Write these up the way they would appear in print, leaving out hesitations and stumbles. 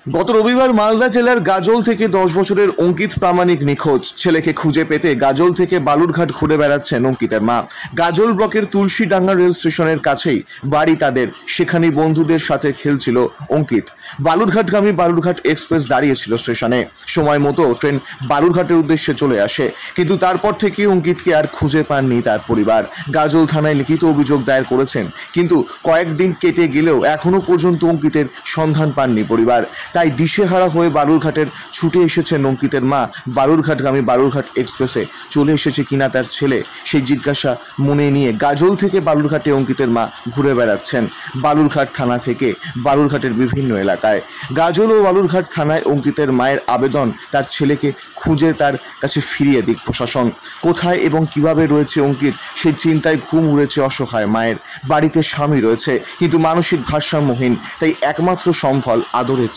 গত রবিবার মালদা জেলার গাজল থেকে 10 বছরের অঙ্কিত প্রামাণিক নিখোঁজ। ছেলেকে খুঁজে পেতে গাজল থেকে বালুরঘাট ঘুরে বেড়াচ্ছেন অঙ্কিতের মা। গাজল ব্লকের তুলসীডাঙ্গা রেল স্টেশনের কাছেই বাড়ি তাদের, সেখানেই বন্ধুদের সাথে খেলছিল অঙ্কিত। বালুরঘাটগামী বালুরঘাট এক্সপ্রেস দাঁড়িয়েছিল স্টেশনে। সময় মতো ট্রেন বালুরঘাটের উদ্দেশ্যে চলে আসে, কিন্তু তারপর থেকে অঙ্কিতকে আর খুঁজে পাননি তার পরিবার। গাজল থানায় লিখিত অভিযোগ দায়ের করেছেন, কিন্তু কয়েকদিন কেটে গেলেও এখনো পর্যন্ত অঙ্কিতের সন্ধান পাননি পরিবার। তাই দিশেহারা হয়ে বালুরঘাটের ছুটে এসেছেন অঙ্কিতের মা। বালুরঘাটগামী বালুরঘাট এক্সপ্রেসে চলে এসেছে কিনা তার ছেলে, সেই জিজ্ঞাসা মনে নিয়ে গাজল থেকে বালুরঘাটে অঙ্কিতের মা ঘুরে বেড়াচ্ছেন। বালুরঘাট থানা থেকে বালুরঘাটের বিভিন্ন এলাকায়। গাজল ও বালুরঘাট থানায় অঙ্কিতের মায়ের আবেদন, তার ছেলেকে খুঁজে তার কাছে ফিরিয়ে দিক প্রশাসন। কোথায় এবং কিভাবে রয়েছে অঙ্কিত, সেই চিন্তায় ঘুম উড়েছে অসহায় মায়ের। বাড়িতে স্বামী রয়েছে, কিন্তু মানসিক ভারসাম্যহীন, তাই একমাত্র সম্বল আদরের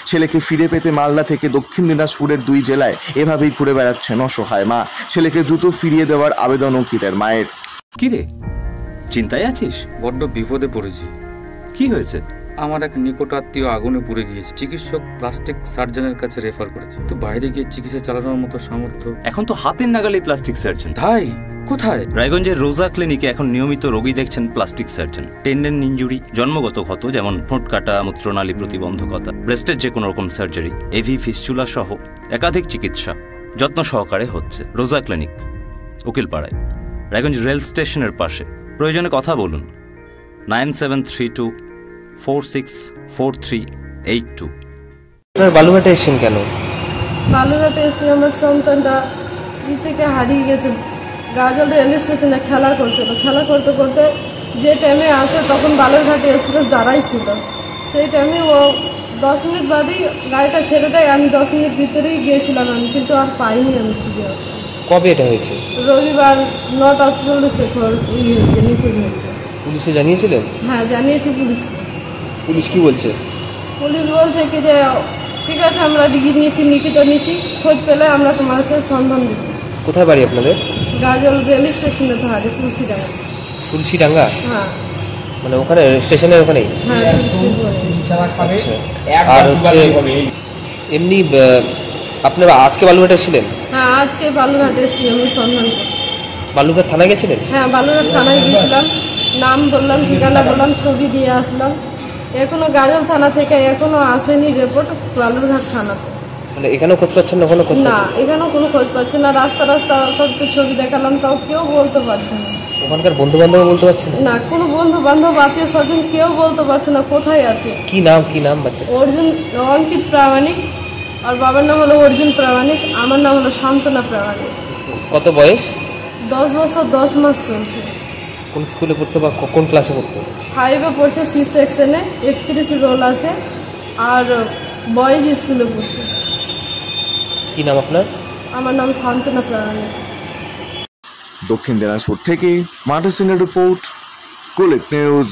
ছেলেকে ফিরে পেতে মালদা থেকে দক্ষিণ দিনাজপুরের 2 জেলায় এভাবেই ঘুরে বেড়াচ্ছেন অসহায় মা। ছেলেকে দ্রুত ফিরিয়ে দেওয়ার আবেদন অঙ্কিতের মায়ের। কি রে, চিন্তায় আছিস? বড্ড বিপদে পড়েছি। কি হয়েছে? আমার এক নিকট আত্মীয় আগুনে পুড়ে গিয়েছে। চিকিৎসক প্লাস্টিক সার্জনের কাছে রেফার করেছে, তো বাইরে গিয়ে চিকিৎসা চালানোর মতো সামর্থ্য এখন তো হাতের নাগালে প্লাস্টিক সার্জন। ভাই কোথায়? রায়গঞ্জের রোজা ক্লিনিকে এখন নিয়মিত রোগী দেখছেন প্লাস্টিক সার্জন। টেন্ডেন ইনজুরি, জন্মগত ক্ষত যেমন ঠোঁট কাটা, মূত্রনালী প্রতিবন্ধকতা, ব্রেস্টের যে কোনো রকম সার্জারি, এভি ফিস্চুলা সহ একাধিক চিকিৎসা যত্ন সহকারে হচ্ছে রোজা ক্লিনিক, উকিলপাড়ায়, রায়গঞ্জ রেল স্টেশনের পাশে। প্রয়োজনে কথা বলুন 9732464382। বালুরঘাটে এসেছেন কেন? বালুরঘাটে এসে আমার সন্তানটা থেকে হারিয়ে গেছে। গাজল রেল স্টেশনে খেলা করছিল, খেলা করতে করতে যে টাইমে আসে তখন বালুরঘাটে এক্সপ্রেস দাঁড়াই ছিল। সেই টাইমে ও 10 মিনিট বাদেই গাড়িটা ছেড়ে দেয়। আমি 10 মিনিট ভিতরেই গিয়েছিলাম, আমি কিন্তু আর পাইনি। আমি খুঁজে কবে এটা হয়েছে? রবিবার 9টা 48 নিখোঁজ হয়েছে। পুলিশে জানিয়েছিলেন? হ্যাঁ, জানিয়েছি পুলিশকে। পুলিশ কি বলছে? পুলিশ বলছে কি যে ঠিক আছে, আমরা ডিগ্রি নিয়েছি, লিখিত নিয়েছি, খোঁজ পেলে আমরা তোমাকে সন্ধান দিব। কোথায় বাড়ি আপনাদের? গাজল রেল স্টেশনে থাকে, তুলসীডাঙ্গা। তুলসীডাঙ্গা? হ্যাঁ, মানে ওখানে স্টেশনের ওখানেই? হ্যাঁ। আর হচ্ছে এমনি আপনারা আজকে বালুরঘাটে ছিলেন? হ্যাঁ, আজকে বালুরঘাটে এসেছি আমি সন্ধান করতে। বালুরঘাট থানায় গেছিলেন? হ্যাঁ, বালুরঘাট থানায় গিয়েছিলাম, নাম বললাম, ঠিকানা বললাম, ছবি দিয়ে আসলাম। এখনো গাজল থানা থেকে এখনো আসেনি রিপোর্ট বালুরঘাট থানাতে। মানে এখানেও খোঁজ পাচ্ছেন না? ওখানে খোঁজ না, এখানেও কোনো খোঁজ পাচ্ছে না। রাস্তা সবকে ছবি দেখালাম, তাও কেউ বলতে পারছে না। ওখানকার বন্ধু বান্ধব বলতে পারছে না, কোনো বন্ধু বান্ধব আত্মীয় স্বজন কেউ বলতে পারছে না কোথায় আছে। কি নাম বাচ্চা? অঙ্কিত প্রামাণিক, আর বাবার নাম হলো অর্জুন প্রামাণিক, আমার নাম হলো শান্তনা প্রামাণিক। কত বয়স? 10 বছর 10 মাস চলছে। কোন স্কুলে পড়তো বা কোন ক্লাসে পড়তো? 5-এ পড়ছে, সি সেকশনে, 31 রোল আছে, আর বয়েজ স্কুলে পড়ছে। কি নাম আপনার? আমার নাম শান্তনা প্রামাণিক। দক্ষিণ দিনাজপুর থেকে মাটা সিংহের রিপোর্ট, কুলিক নিউজ।